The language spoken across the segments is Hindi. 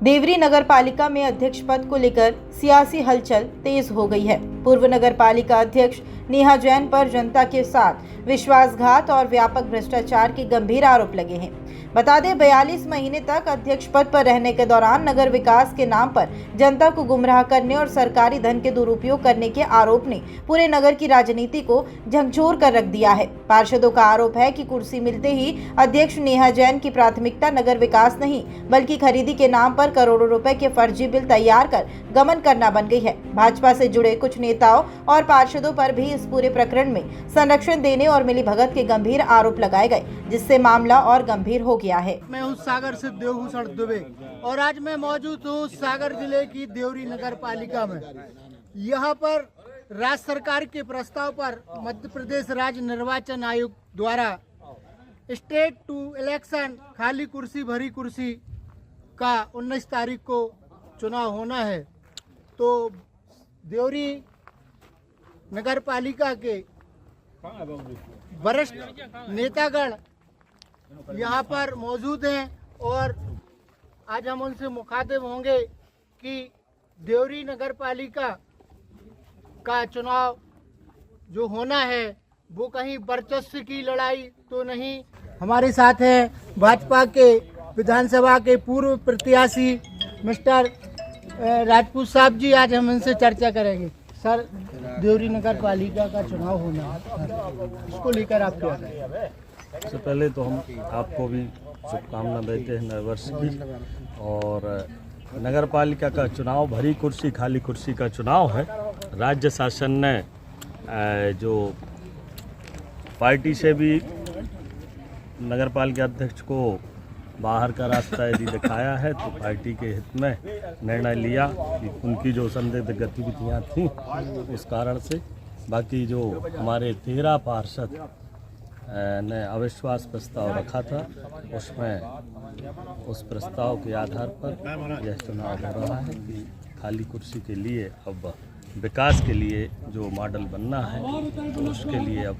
देवरी नगर पालिका में अध्यक्ष पद को लेकर सियासी हलचल तेज हो गई है। पूर्व नगर पालिका अध्यक्ष नेहा जैन पर जनता के साथ विश्वासघात और व्यापक भ्रष्टाचार के गंभीर आरोप लगे हैं। बता दें, 42 महीने तक अध्यक्ष पद पर रहने के दौरान नगर विकास के नाम पर जनता को गुमराह करने और सरकारी धन के दुरुपयोग करने के आरोप ने पूरे नगर की राजनीति को झकझोर कर रख दिया है। पार्षदों का आरोप है कि कुर्सी मिलते ही अध्यक्ष नेहा जैन की प्राथमिकता नगर विकास नहीं बल्कि खरीदी के नाम पर करोड़ों रुपए के फर्जी बिल तैयार कर गमन करना बन गई है। भाजपा से जुड़े कुछ नेताओं और पार्षदों पर भी इस पूरे प्रकरण में संरक्षण देने और मिलीभगत के गंभीर आरोप लगाए गए, जिससे मामला और गंभीर हो गया है। मैं हूँ सागर से देवभूषण दुबे और आज मैं मौजूद हूँ सागर जिले की देवरी नगर पालिका में। यहाँ पर राज्य सरकार के प्रस्ताव पर मध्य प्रदेश राज्य निर्वाचन आयोग द्वारा स्टेट टू इलेक्शन खाली कुर्सी भरी कुर्सी का 19 तारीख को चुनाव होना है। तो देवरी नगर पालिका के वरिष्ठ नेतागण यहाँ पर मौजूद हैं और आज हम उनसे मुखातिब होंगे कि देवरी नगर पालिका का चुनाव जो होना है वो कहीं वर्चस्व की लड़ाई तो नहीं। हमारे साथ हैं भाजपा के विधानसभा के पूर्व प्रत्याशी मिस्टर राजपूत साहब जी। आज हम इनसे चर्चा करेंगे। सर, देवरी नगर पालिका का चुनाव होना है, इसको लेकर आप क्या कहें? सबसे पहले तो हम आपको भी शुभकामना देते हैं नए वर्ष की। और नगर पालिका का चुनाव भरी कुर्सी खाली कुर्सी का चुनाव है। राज्य शासन ने जो पार्टी से भी नगर पालिका अध्यक्ष को बाहर का रास्ता यदि दिखाया है तो पार्टी के हित में निर्णय लिया कि उनकी जो संदिग्ध गतिविधियां थीं उस कारण से, बाकी जो हमारे 13 पार्षद ने अविश्वास प्रस्ताव रखा था उसमें उस प्रस्ताव के आधार पर यह चुनाव हो रहा है कि खाली कुर्सी के लिए अब विकास के लिए जो मॉडल बनना है तो उसके लिए अब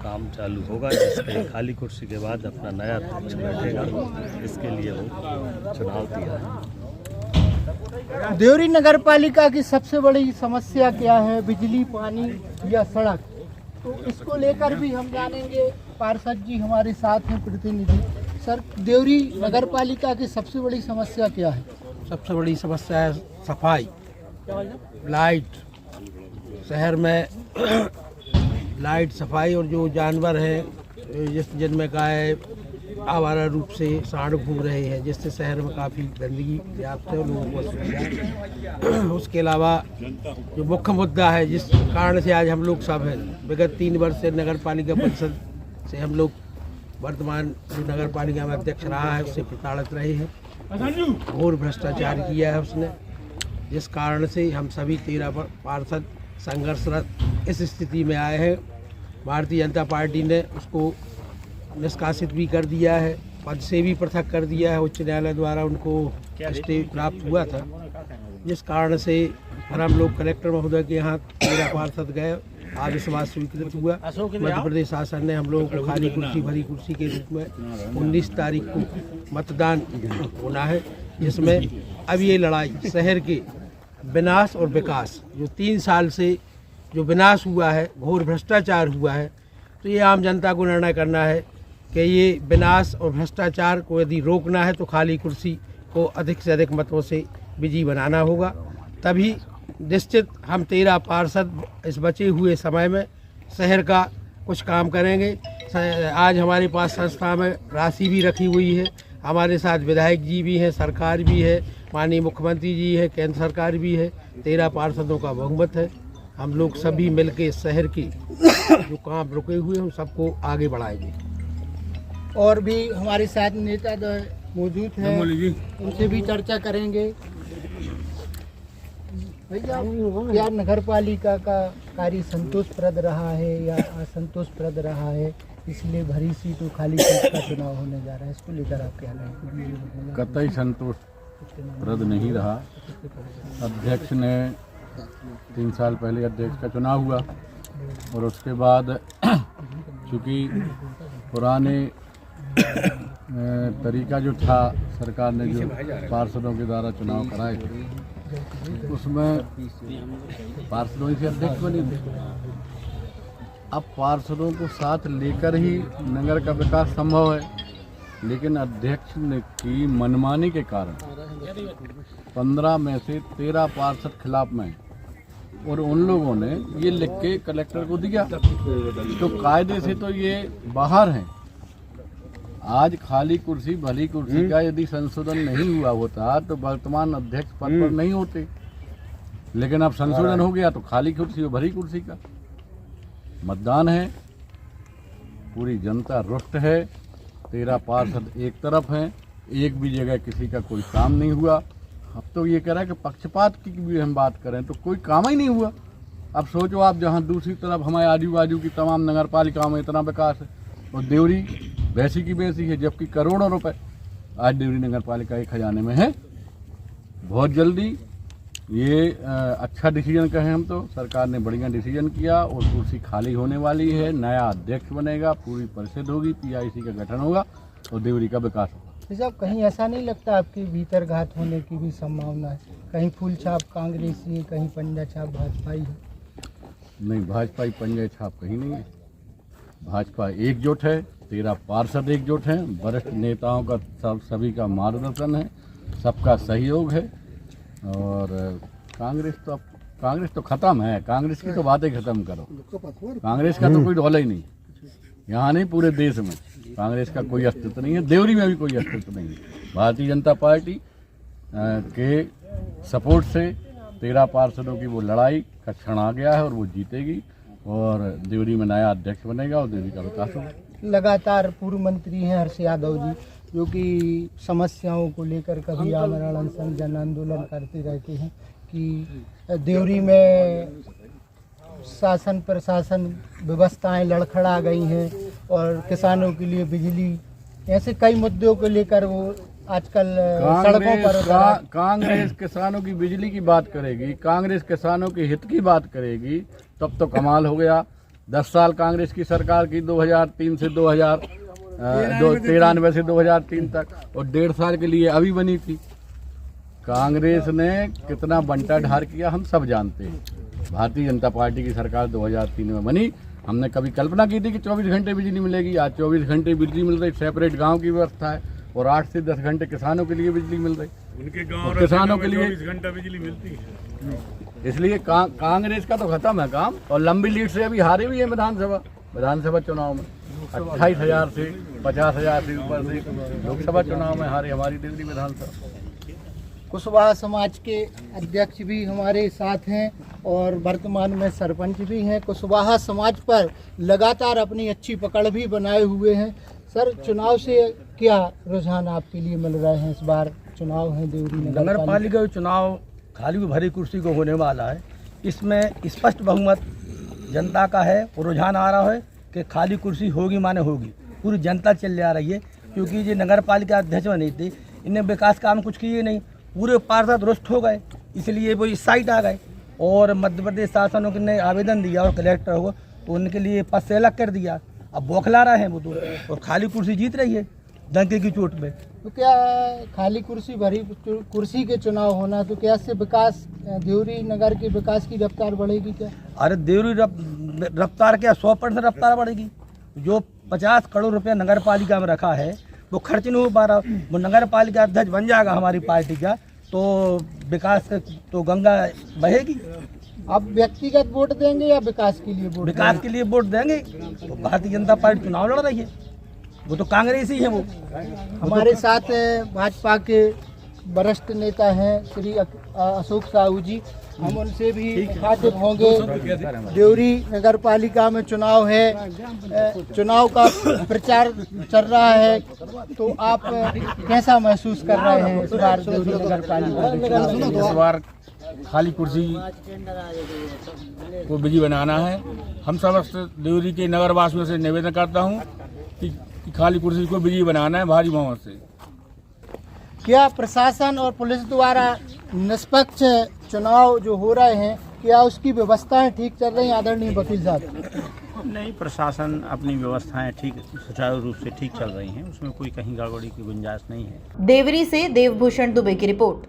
काम चालू होगा, जिसके खाली कुर्सी के बाद अपना नया अध्यक्ष बैठेगा, इसके लिए वो चुनाव दिया है। देवरी नगर पालिका की सबसे बड़ी समस्या क्या है? बिजली, पानी या सड़क? तो इसको लेकर भी हम जानेंगे। पार्षद जी हमारे साथ हैं, प्रतिनिधि। सर, देवरी नगर पालिका की सबसे बड़ी समस्या क्या है? सबसे बड़ी समस्या है सफाई, लाइट। शहर में लाइट, सफाई और जो जानवर हैं जिनमें गाय आवारा रूप से सांड घूम रहे हैं, जिससे शहर में काफ़ी गंदगी व्याप्त है और लोगों को असुविधा है। उसके अलावा जो मुख्य मुद्दा है जिस कारण से आज हम लोग सब हैं, विगत 3 वर्ष से नगर पालिका परिषद से हम लोग वर्तमान जो नगर पालिका में अध्यक्ष रहा है उससे प्रताड़ित रहे हैं। घोर भ्रष्टाचार किया है उसने, जिस कारण से हम सभी 13 पार्षद संघर्षरत इस स्थिति में आए हैं। भारतीय जनता पार्टी ने उसको निष्कासित भी कर दिया है, पद से भी पृथक कर दिया है। उच्च न्यायालय द्वारा उनको स्टे प्राप्त हुआ था, जिस कारण से फिर हम लोग कलेक्टर महोदय के यहाँ 13 पार्षद गए। आदेशवाद स्वीकृत हुआ। मध्य प्रदेश शासन ने हम लोगों को खाली कुर्सी भरी कुर्सी के रूप में 19 तारीख को मतदान होना है, जिसमें अब ये लड़ाई शहर के विनाश और विकास, जो 3 साल से जो विनाश हुआ है, घोर भ्रष्टाचार हुआ है, तो ये आम जनता को निर्णय करना है कि ये विनाश और भ्रष्टाचार को यदि रोकना है तो खाली कुर्सी को अधिक से अधिक मतों से विजयी बनाना होगा। तभी निश्चित हम 13 पार्षद इस बचे हुए समय में शहर का कुछ काम करेंगे। आज हमारे पास संस्था में राशि भी रखी हुई है, हमारे साथ विधायक जी भी हैं, सरकार भी है, माननीय मुख्यमंत्री जी है, केंद्र सरकार भी है, 13 पार्षदों का बहुमत है। हम लोग सभी मिलकर शहर के जो काम रुके हुए हैं उन सबको आगे बढ़ाएंगे। और भी हमारे साथ नेता मौजूद हैं, उनसे भी चर्चा करेंगे। भैया, क्या नगर पालिका का कार्य संतोषप्रद रहा है या असंतोषप्रद रहा है? इसलिए भरी सीट और खाली सीट का चुनाव होने जा रहा है, इसको लेकर आप क्या कहें? कतई संतोषप्रद नहीं रहा। अध्यक्ष ने 3 साल पहले अध्यक्ष का चुनाव हुआ और उसके बाद चूँकि पुराने तरीका जो था सरकार ने जो पार्षदों के द्वारा चुनाव कराए थे उसमें पार्षदों से अध्यक्ष बने थे। अब पार्षदों को साथ लेकर ही नगर का विकास संभव है, लेकिन अध्यक्ष ने की मनमानी के कारण 15 में से 13 पार्षद खिलाफ में, और उन लोगों ने ये लिख के कलेक्टर को दिया, तो कायदे से तो ये बाहर हैं। आज खाली कुर्सी भली कुर्सी का यदि संशोधन नहीं हुआ होता तो वर्तमान अध्यक्ष पद पर नहीं होते, लेकिन अब संशोधन हो गया तो खाली कुर्सी और भली कुर्सी का मतदान है। पूरी जनता रुष्ट है। 13 पार्षद एक तरफ हैं, एक भी जगह किसी का कोई काम नहीं हुआ। अब तो ये कह रहा है कि पक्षपात की भी हम बात करें तो कोई काम ही नहीं हुआ। अब सोचो आप, जहाँ दूसरी तरफ हमारे आजू बाजू की तमाम नगर पालिकाओं में इतना विकास है और देवरी वैसी की वैसी है, जबकि करोड़ों रुपए आज देवरी नगर पालिका के खजाने में है। बहुत जल्दी ये अच्छा डिसीजन कहें हम तो, सरकार ने बढ़िया डिसीजन किया और कुर्सी खाली होने वाली है। नया अध्यक्ष बनेगा, पूरी परिषद होगी, PIC का गठन होगा और देवरी का विकास होगा। साहब, कहीं ऐसा नहीं लगता आपकी भीतर घात होने की भी संभावना है? कहीं फूल छाप कांग्रेसी है, कहीं पंजा छाप भाजपाई है? नहीं, भाजपाई पंजा छाप कहीं नहीं है। भाजपा एकजुट है, 13 पार्षद एकजुट हैं, वरिष्ठ नेताओं का सभी का मार्गदर्शन है, सबका सहयोग है। और कांग्रेस तो खत्म है। कांग्रेस की तो बातें खत्म करो। कांग्रेस का तो कोई डोला ही नहीं, यहाँ नहीं पूरे देश में कांग्रेस का कोई अस्तित्व नहीं है। देवरी में भी कोई अस्तित्व नहीं है। भारतीय जनता पार्टी के सपोर्ट से 13 पार्षदों की वो लड़ाई का क्षण आ गया है और वो जीतेगी और देवरी में नया अध्यक्ष बनेगा और देवरी का विकास होगा। लगातार पूर्व मंत्री हैं हर्ष यादव जी, जो कि समस्याओं को लेकर कभी आमरण अनशन जन आंदोलन करते रहते हैं कि देवरी में शासन प्रशासन व्यवस्थाएं लड़खड़ा गई हैं और किसानों के लिए बिजली, ऐसे कई मुद्दों को लेकर वो आजकल सड़कों पर कांग्रेस किसानों की बिजली की बात करेगी, कांग्रेस किसानों के हित की बात करेगी, तब तो कमाल हो गया। 10 साल कांग्रेस की सरकार की 2003 से 2093 से 2003 तक, और 1.5 साल के लिए अभी बनी थी। कांग्रेस ने कितना बंटा ढार किया हम सब जानते हैं। भारतीय जनता पार्टी की सरकार 2003 में बनी। हमने कभी कल्पना की थी कि 24 घंटे बिजली मिलेगी। आज 24 घंटे बिजली मिल रही, सेपरेट गांव की व्यवस्था है, और 8 से 10 घंटे किसानों के लिए बिजली मिल रही। उनके गांव किसानों के लिए 24 घंटा बिजली मिलती है। इसलिए कांग्रेस का तो खत्म है काम, और लंबी लीड से अभी हारे भी है विधानसभा चुनाव में। 28,000 से 50,000 से ऊपर से लोकसभा चुनाव में हारे हमारी देवरी विधानसभा। कुशवाहा समाज के अध्यक्ष भी हमारे साथ हैं और वर्तमान में सरपंच भी हैं। कुशवाहा समाज पर लगातार अपनी अच्छी पकड़ भी बनाए हुए हैं। सर, चुनाव से क्या रुझान आपके लिए मिल रहे हैं? इस बार चुनाव है देवरी नगर पालिका चुनाव खाली भरी कुर्सी को होने वाला है। इसमें स्पष्ट बहुमत जनता का है और रुझान आ रहा है कि खाली कुर्सी होगी माने होगी। पूरी जनता चल जा रही है, क्योंकि जो नगर पालिका अध्यक्ष बनी थी, इन्हें विकास काम कुछ किए नहीं। पूरे पार्षद रुष्ट हो गए, इसलिए वो इस साइड आ गए। और मध्य प्रदेश शासन ने आवेदन दिया और कलेक्टर हो तो उनके लिए पद से अलग कर दिया। अब बौखला रहे हैं वो तो, और खाली कुर्सी जीत रही है डंके की चोट पे। तो क्या खाली कुर्सी भरी कुर्सी के चुनाव होना, तो क्या इससे विकास, देवरी नगर के विकास की रफ्तार बढ़ेगी क्या? अरे देवरी रफ्तार क्या, 100% रफ्तार बढ़ेगी। जो 50 करोड़ रुपया नगर पालिका में रखा है वो खर्च नहीं हो पा रहा। वो नगर पालिका अध्यक्ष बन जाएगा हमारी पार्टी का, तो विकास तो गंगा बहेगी। आप व्यक्तिगत वोट देंगे या विकास के लिए वोट? विकास के लिए वोट देंगे। तो भारतीय जनता पार्टी चुनाव लड़ रही है, वो तो कांग्रेस ही है। वो हमारे साथ भाजपा के वरिष्ठ नेता हैं श्री अशोक साहू जी, हम उनसे भी मुखातिब होंगे। देवरी नगर पालिका में चुनाव है, चुनाव का प्रचार चल रहा है, तो आप कैसा महसूस कर रहे हैं इस बार देवरी नगर पालिका? इस बार खाली कुर्सी को बिजी बनाना है। हम समस्त देवरी के नगरवासियों से निवेदन करता हूं कि खाली कुर्सी को बिजी बनाना है भारी बहुमत से। क्या प्रशासन और पुलिस द्वारा निष्पक्ष चुनाव जो हो रहे हैं, क्या उसकी व्यवस्थाएं ठीक चल रही हैं आदरणीय वकील साहब? नहीं, प्रशासन अपनी व्यवस्थाएं ठीक सुचारू रूप से ठीक चल रही हैं, उसमें कोई कहीं गड़बड़ी की गुंजाइश नहीं है। देवरी से देवभूषण दुबे की रिपोर्ट।